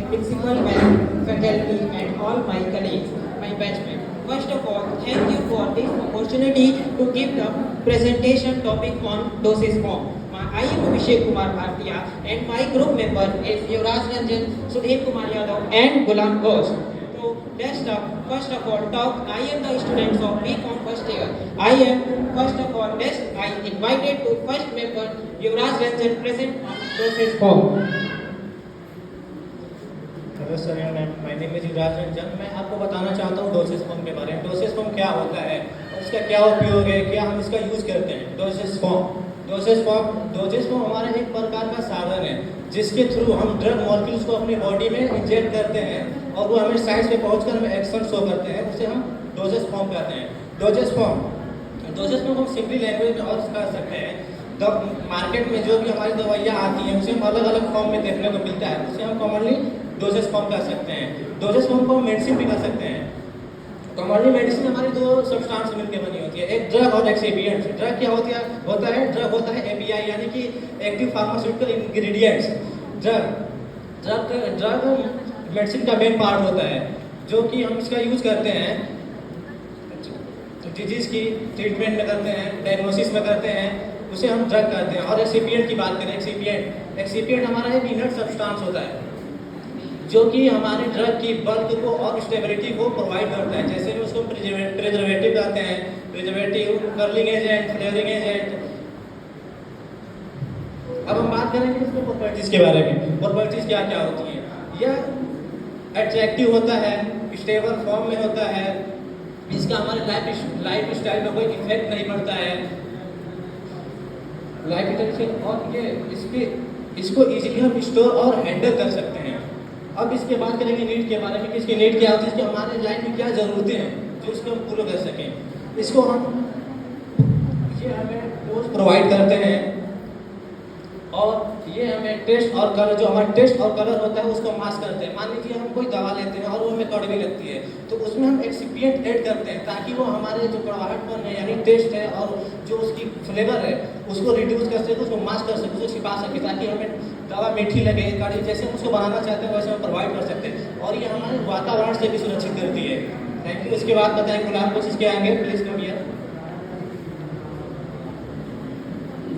and principal, my faculty, and all my colleagues, my batchmates. First of all, thank you for this opportunity to give the presentation topic on dosage form. I am Abhishek Kumar Bhartiya and my group member is Yuvraj Ranjan, Sudhir Kumar Yadav and Gulam Ghosh. So let's talk. First of all, I am the students of BCom first year. I am first of all I invited to first member Yuvraj Ranjan present on dosage form. Hello sir and my name is Yuvraj Ranjan. मैं आपको बताना चाहता हूँ dosage form के बारे में। Dosage form क्या होता है और इसका क्या उपयोग है, क्या हम इसका यूज़ करते हैं। डोसेज फॉर्म हमारा एक प्रकार का साधन है जिसके थ्रू हम ड्रग मॉलिक्यूल्स को अपनी बॉडी में इंजेक्ट करते हैं और वो हमें साइज पे पहुंचकर हमें एक्शन शो करते हैं, उसे हम डोसेज फॉर्म कहते हैं। डोसेज फॉर्म हम सिंपली लैंग्वेज में और कर सकते हैं। तो मार्केट में जो भी हमारी दवाइयाँ आती हैं उसे हम अलग अलग फॉर्म में देखने को मिलता है, उसे हम कॉमनली डोसेज फॉर्म कर सकते हैं। डोसेज फॉर्म को हम मेडिसिन भी कर सकते हैं। कॉमनली मेडिसिन हमारी दो सब्सटेंस मिलकर बनी होती है, एक ड्रग और एक्सिपिएंट। ड्रग क्या होता है ड्रग होता है एपीआई यानी कि active pharmaceutical ingredients. Drug medicine का मेन पार्ट होता है जो कि हम इसका यूज करते हैं डिजीज की ट्रीटमेंट में करते हैं, डायग्नोसिस में करते हैं, उसे हम ड्रग करते हैं। और एक्सिपिएंट की बात करें, एक्सिपिएंट हमारा एक इनर्ट सब्सटेंस होता है जो कि हमारे ड्रग की बल्क को और स्टेबिलिटी को प्रोवाइड करता है। जैसे कि उसको प्रिजर्वेटिव कहते हैं, preservative, curling agent, flavouring agent. अब हम बात करेंगे इसके प्रॉपर्टीज के बारे में। प्रॉपर्टीज क्या क्या होती हैं? यह अट्रैक्टिव होता है, स्टेबल फॉर्म में होता है, इसका हमारे लाइफ स्टाइल में कोई इफेक्ट नहीं पड़ता है, और ये इसको इजीली हम स्टोर और हैंडल कर सकते हैं। अब इसके बात करेंगे नीड के बारे में कि इसकी नीड क्या होती है, इसकी हमारे लाइफ में क्या ज़रूरतें हैं जो इसको हम पूरा कर सकें। इसको ये हमें डोज प्रोवाइड करते हैं और ये हमें टेस्ट और कलर, जो हमारा टेस्ट और कलर होता है उसको मास्क करते हैं। मान लीजिए हम कोई दवा लेते हैं और वो हमें कड़वी लगती है तो उसमें हम एक्सिपिएंट ऐड करते हैं ताकि वो हमारे जो कड़वाहटपन है यानी टेस्ट है और जो उसकी फ्लेवर है उसको रिड्यूस कर सके, उसको मास्क कर सके, उसको छिपा सके ताकि हमें दवा मीठी लगे, कड़वी जैसे हम उसको बनाना चाहते हैं वैसे हम प्रोवाइड कर सकते हैं और ये हमारे वातावरण से भी सुरक्षित करती है। Thank you. इसके बाद बताएं गुलाम कुछ इसके आगे प्लीज कम हियर।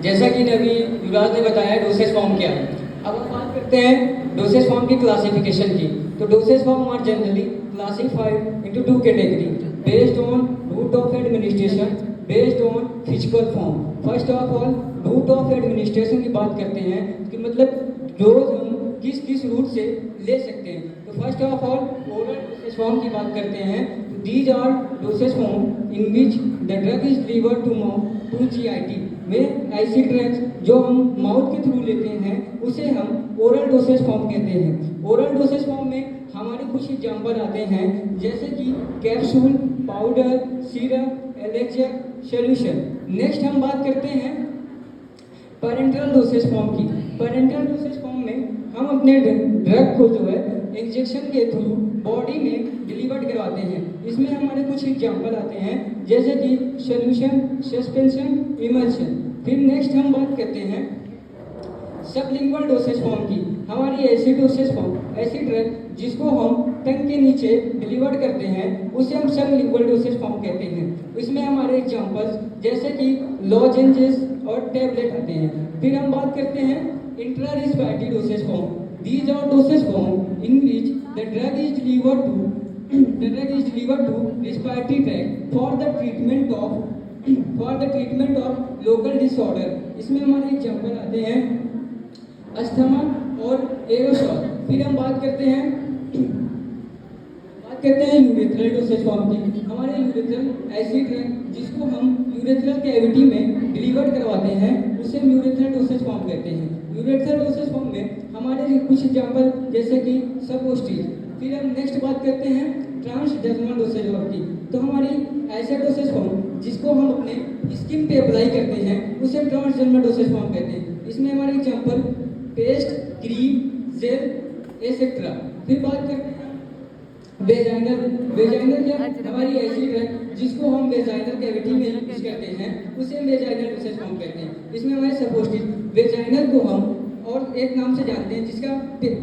जैसा कि अभी युवराज ने बताया डोसेज फॉर्म क्या है। अब हम बात करते हैं डोसेज फॉर्म की क्लासिफिकेशन की। तो dosage form are generally classified into two category based on route of administration, based on physical form. First of all route of administration की बात करते हैं कि मतलब डोज हम किस किस रूट से ले सकते हैं। तो first of all oral dosage form की बात करते हैं। These are dosage form in which the drug is delivered to mouth to GIT में ऐसी ड्रग्स जो हम माउथ के थ्रू लेते हैं उसे हम ओरल डोसेज फॉर्म कहते हैं। ओरल डोसेज फॉर्म में हमारे कुछ एग्जाम्पल आते हैं जैसे कि capsule, powder, syrup, elixir, solution. Next हम बात करते हैं पेरेंटल डोसेज फॉर्म की। पेरेंटल डोसेज फॉर्म में हम अपने ड्रग को जो है इंजेक्शन के थ्रू बॉडी में डिलीवर्ड करवाते हैं। इसमें हमारे कुछ एग्जाम्पल आते हैं जैसे कि सॉल्यूशन, सस्पेंशन, इमल्शन। फिर नेक्स्ट हम बात करते हैं सबलिंगुअल डोसेज फॉर्म की। हमारी ऐसी डोसेज फॉर्म, ऐसी ड्रग जिसको हम टंग के नीचे डिलीवर करते हैं उसे हम सबलिंगुअल डोसेज फॉर्म कहते हैं। इसमें हमारे एग्जांपल्स जैसे कि लॉजेंजेस और टैबलेट आते हैं। फिर हम बात करते हैं intra respiratory dosage form. These are dosage form in which the drug is delivered to respiratory tract for the treatment of local disorder। इसमें हमारे एग्जाम्पल आते हैं अस्थमा और एरोसॉल। फिर हम बात करते हैं यूरेथ्रल डोसेज फॉर्म की। हमारे यूरेथ्रल ऐसी ड्रग जिसको हम यूरेथ्रल कैविटी में डिलीवर करवाते हैं उसे हम यूरेथ्रल डोसेज फॉर्म कहते हैं। यूरेथ्रल डोसेज फॉर्म में हमारे कुछ एग्जाम्पल जैसे कि सबोस्टीज। फिर हम नेक्स्ट बात करते हैं ट्रांसडर्मल डोसेज फॉर्म की। तो हमारी ऐसे डोसेज फॉर्म जिसको हम अपने स्किन पे अप्लाई करते हैं उसे हम ट्रांसडर्मल डोसेज फॉर्म कहते हैं। इसमें हमारे example paste, cream, gel etcetera. फिर बात करते हैं वेजाइनल क्या हमारी ऐसी ड्रग जिसको हम वेजाइनल कैविटी में यूज करते हैं उसे हम वेजाइनल डोसेज फॉर्म कहते हैं। इसमें हमारे सपोस्टिव वेजाइनल को हम और एक नाम से जानते हैं जिसका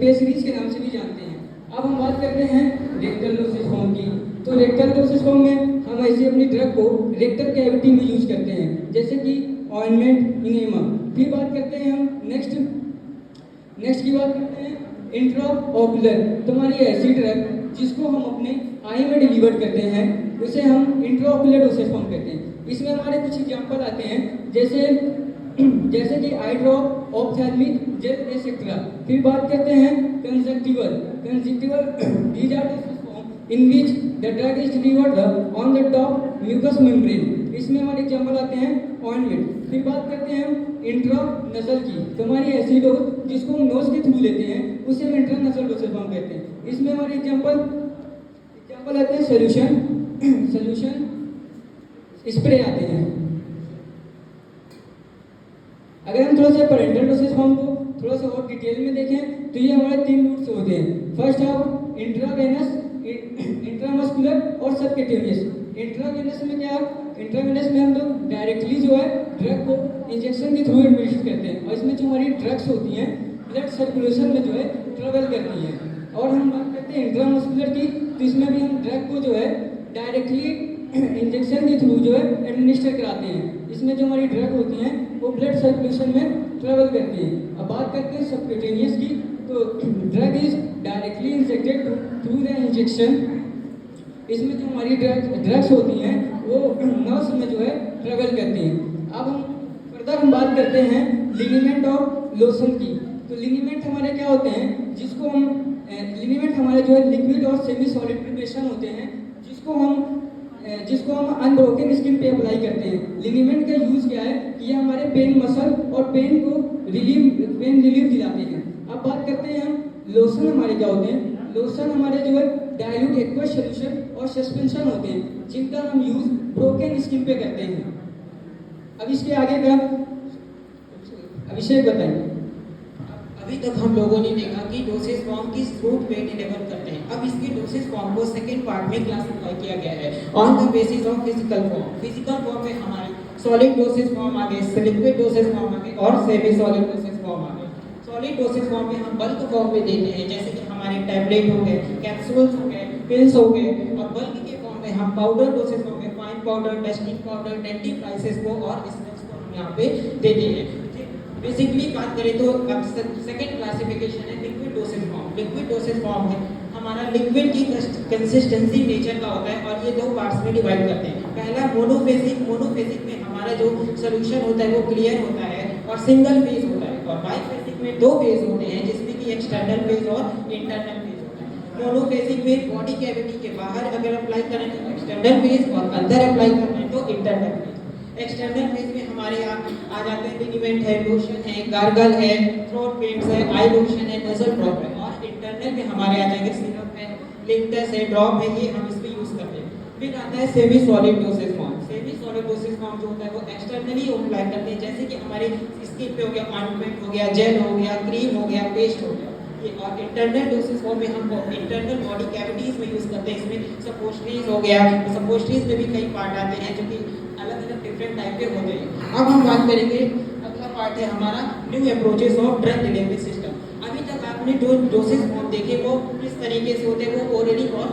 पे सीरीज के नाम से भी जानते हैं। अब हम बात करते हैं रेक्टल डोसेज फॉर्म की। तो रेक्टल डोसेज फॉर्म में हम ऐसे अपनी ड्रग को रेक्टल कैविटी में यूज करते हैं, जैसे कि ऑइंटमेंट, इनेमा। फिर बात करते हैं हम नेक्स्ट की बात करते हैं इंट्राओकुलर। तो हमारी ऐसी ड्रग जिसको हम अपने आई में डिलीवर करते हैं उसे हम इंट्राओकुलर डोसेज फॉर्म कहते हैं। इसमें हमारे कुछ एग्जांपल आते हैं, जैसे कि eye drop, ophthalmic gel etcetera. फिर बात करते हैं conjunctival. These are dosage form in which the drug is delivered on the top mucus membrane. इसमें हमारे एग्जांपल आते हैं ऑइंटमेंट। फिर बात करते हैं हम इंट्रानसल की। तो हमारी ऐसी डोज जिसको हम नोज के थ्रू लेते हैं उसे हम इंट्रानसल डोसेज फॉर्म कहते हैं। इसमें हमारे एग्जांपल आते हैं सोल्यूशन स्प्रे आते हैं। अगर हम थोड़ा सा पेरेंटल डोसेज फॉर्म को थोड़ा सा और डिटेल में देखें तो ये हमारे 3 रूट्स होते हैं। फर्स्ट है इंट्रावेनस, इंट्रामस्कुलर और सबक्यूटेनियस। इंट्रावेनस में क्या है? इंट्रावेनस में हम लोग डायरेक्टली जो है ड्रग को इंजेक्शन के थ्रू एडमिनिस्टर करते हैं और इसमें जो हमारी ड्रग्स होती हैं ब्लड सर्कुलेशन में जो है ट्रेवल करती हैं। और हम बात करते हैं इंट्रामस्कुलर की, तो इसमें भी हम ड्रग को जो है डायरेक्टली इंजेक्शन के थ्रू जो है एडमिनिस्टर कराते हैं। इसमें जो हमारी ड्रग होती हैं वो ब्लड सर्कुलेशन में ट्रेवल करती हैं। अब बात करते हैं सबक्यूटेनियस की, तो drug is directly injected through the injection. इसमें जो हमारी ड्रग्स होती हैं वो नर्व्स में जो है ट्रेवल करती हैं। अब हम फर्दर बात करते हैं लिगामेंट और लोशन की। तो लिगामेंट हमारे क्या होते हैं, लिगामेंट हमारे जो है लिक्विड और सेमी सॉलिड प्रिपरेशन होते हैं जिसको हम अनब्रोकन स्किन पे अप्लाई करते हैं। लिगामेंट का यूज क्या है कि ये हमारे पेन मसल और पेन रिलीफ दिलाते हैं। अब बात करते हैं हम लोशन हमारे क्या होते हैं। लोशन हमारे जो है डाइल्यूट एक्वस सॉल्यूशन और सस्पेंशन होते हैं जिनका हम यूज ब्रोकन स्किन पे करते हैं। अब इसके आगे का अभिषेक बताएंगे। अभी तक हम लोगों ने देखा कि डोसेज फॉर्म किस रूट पे डिलीवर करते हैं। अब इसके डोसेज फॉर्म को सेकंड पार्ट में क्लासिफाई किया गया है on the basis of physical form. Physical form में हमारे सॉलिड डोसेज फॉर्म आ गए, लिक्विड डोसेज फॉर्म आ गए और सेमी सॉलिड डोसेज फॉर्म आ गए। सॉलिड डोसेज फॉर्म में हम बल्क फॉर्म में देते हैं, जैसे कि हमारे टैबलेट हो गए, कैप्सूल्स हो गए, पिल्स हो गए। और बल्क के फॉर्म में हम पाउडर डोसेज फॉर्म में फाइन पाउडर, टेस्टिंग पाउडर, डेंटिफ्राइसेस को और स्नेक्स को हम यहाँ पे देते हैं। बेसिकली बात करें तो अब सेकंड क्लासिफिकेशन है liquid dosage form. Liquid dosage form है हमारा लिक्विड की कंसिस्टेंसी नेचर का होता है और ये 2 पार्ट्स में डिवाइड करते हैं। पहला मोनोफेजिक में हमारा जो सॉल्यूशन होता है वो क्लियर होता है और सिंगल फेज होता है। और बाइफेजिक में 2 फेज होते हैं जिसमें कि एक्सटर्नल फेज और इंटरनल फेज होता है। मोनोफेजिक में बॉडी कैविटी के बाहर अगर अप्लाई करें तो एक्सटर्नल फेज और अंदर अप्लाई करें तो इंटरनल फेज। एक्सटर्नल फेज में हमारे यहाँ आ जाते हैं लिगामेंट है, लोशन है, गार्गल है, थ्रोट पेंट्स है, आई लोशन है, नजल ड्रॉप है। और इंटरनल में हमारे आ जाएंगे सिरप है, लिंटस है, ड्रॉप है, ये हम इसमें यूज करते हैं। फिर आता है semi solid dosage form. Semi solid dosage form जो होता है वो एक्सटर्नली अप्लाई करते हैं, जैसे कि हमारी स्किन पे हो गया, ऑइंटमेंट हो गया, जेल हो गया, क्रीम हो गया, पेस्ट हो गया। ये और इंटरनल डोसेज फॉर्म में हम इंटरनल बॉडी कैविटीज में यूज करते हैं। इसमें सपोस्ट्रीज हो गया, सपोस्ट्रीज में भी कई पार्ट आते हैं जो कि अलग-अलग डिफरेंट टाइप के होते हैं। अब हम बात करेंगे, अगला पार्ट है हमारा new approaches of drug delivery system. अभी तक आपने जो डोसेज फॉर्म देखे वो किस तरीके से होते हैं, वो ओरली और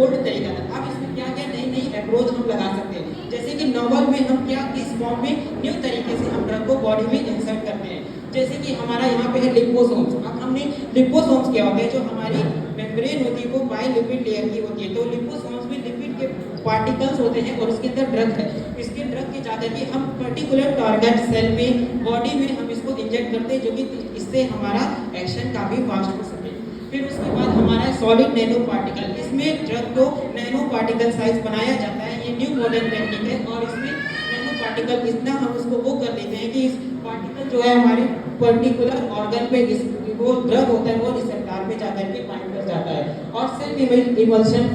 ओल्ड तरीका था। अब इसमें क्या क्या नई अप्रोच हम लगा सकते हैं, जैसे कि नॉवल में हम क्या इस फॉर्म में न्यू तरीके से हम ड्रग को बॉडी में इंसर्ट करते हैं। जैसे कि हमारा यहाँ पे है लिपोसोम्स। अब हमने लिपोसोम्स क्या होते हैं, जो हमारी मेम्ब्रेन होती है वो बायलिपिड लेयर की होती है। तो लिपोसोम्स में लिपिड के पार्टिकल्स होते हैं और उसके अंदर ड्रग है। इसके ड्रग के जाकर के हम पर्टिकुलर टारगेट सेल में, बॉडी में हम इसको इंजेक्ट करते हैं, जो कि इससे हमारा एक्शन काफ़ी फास्ट हो सके। फिर उसके बाद हमारा सॉलिड नैनो पार्टिकल। इसमें ड्रग को नैनो पार्टिकल साइज बनाया जाता है, ये न्यू मॉडर्न टेक्निक है। और इसमें नैनो पार्टिकल इतना हम उसको वो कर लेते हैं कि इस पार्टिकल जो है हमारे पर्टिकुलर ऑर्गन पे वो ड्रग होता है वो रिसेप्टर पे जाकर के बाइंड कर जाता है। और सेल्फ इमल्शन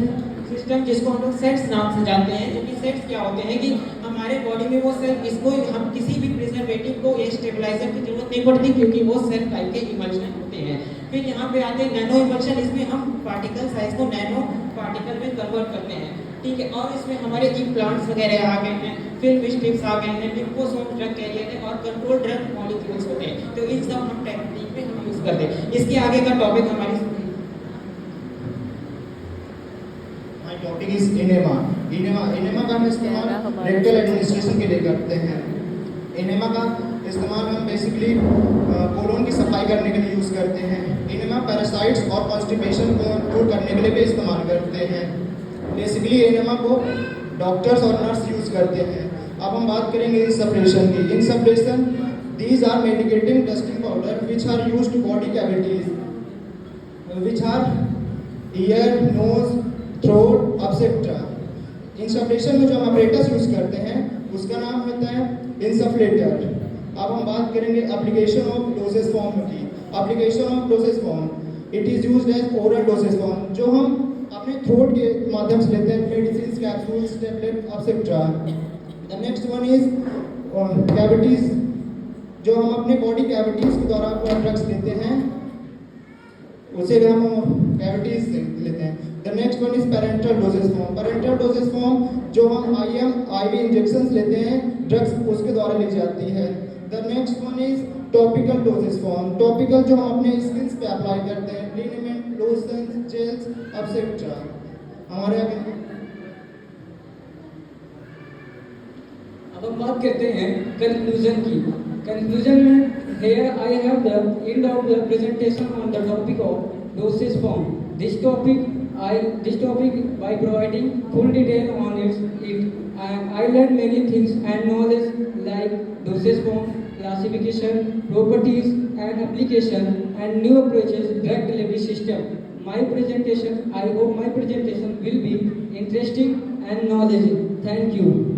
सिस्टम, जिसको हम लोग सेट्स नाम से जानते हैं, जो कि सेट्स क्या होते हैं कि हमारे बॉडी में वो सेल, इसको हम किसी भी प्रिजर्वेटिव को या स्टेबलाइजर की जरूरत नहीं पड़ती क्योंकि वो सेल टाइप के इमल्शन होते हैं। फिर यहाँ पे आते हैं नैनो इमल्शन, इसमें हम पार्टिकल साइज को नैनो पार्टिकल में कन्वर्ट करते हैं, ठीक है। और इसमें हमारे इम्प्लांट्स वगैरह आ गए हैं, फिल्म स्ट्रिप्स आ गए हैं, लिपोसोम ड्रग कैरियर है और कंट्रोल ड्रग मॉलिक्यूल्स होते हैं। तो इन सब हम टेक्निक में हम यूज करते हैं। इसके आगे का टॉपिक हमारी टॉपिक इज इनेमा। इनेमा का हम इस्तेमाल रेक्टल एडमिनिस्ट्रेशन के लिए करते हैं। इनेमा का इस्तेमाल हम बेसिकली कोलोन की सफाई करने के लिए यूज़ करते हैं। इनेमा पैरासाइट्स और कॉन्स्टिपेशन को दूर करने के लिए भी इस्तेमाल करते हैं। बेसिकली इनेमा को डॉक्टर्स और नर्स यूज़ करते हैं। अब हम बात करेंगे इंसफ्लेशन की। Insufflation these are medicating testing powder which are used to body cavities which are ear, nose, throat etcetera. Insufflation में जो हम अपरेटस यूज करते हैं उसका नाम होता है इंसफ्लेटर। अब हम बात करेंगे एप्लीकेशन ऑफ डोसेज फॉर्म की। Application of dosage form, it is used as oral dosage form, जो हम अपने थ्रोट के माध्यम से लेते हैं, medicine, capsules, tablet etcetera. The next one is cavities, जो हम अपने बॉडी कैविटीज के द्वारा ड्रग्स लेते हैं, उसे भी हम कैविटीज लेते हैं। The next one is parental dosage form. Parental dosage form जो हम आईवी इंजेक्शंस लेते हैं, ड्रग्स उसके द्वारा ली जाती है। The next one is topical dosage form. Topical जो हम अपने स्किन पे अप्लाई करते हैं, लिनेमेंट, लोशंस, जेल्स एक्सेट्रा। हमारे अब हम बात करते हैं कंक्लूजन की। कंक्लूजन में here I have the end of the presentation on the topic of dosage form. This topic by providing full detail on it and I learned many things and knowledge like dosage form, classification, properties and application and new approaches drug delivery system. I hope my presentation will be interesting and knowledgeable. Thank you.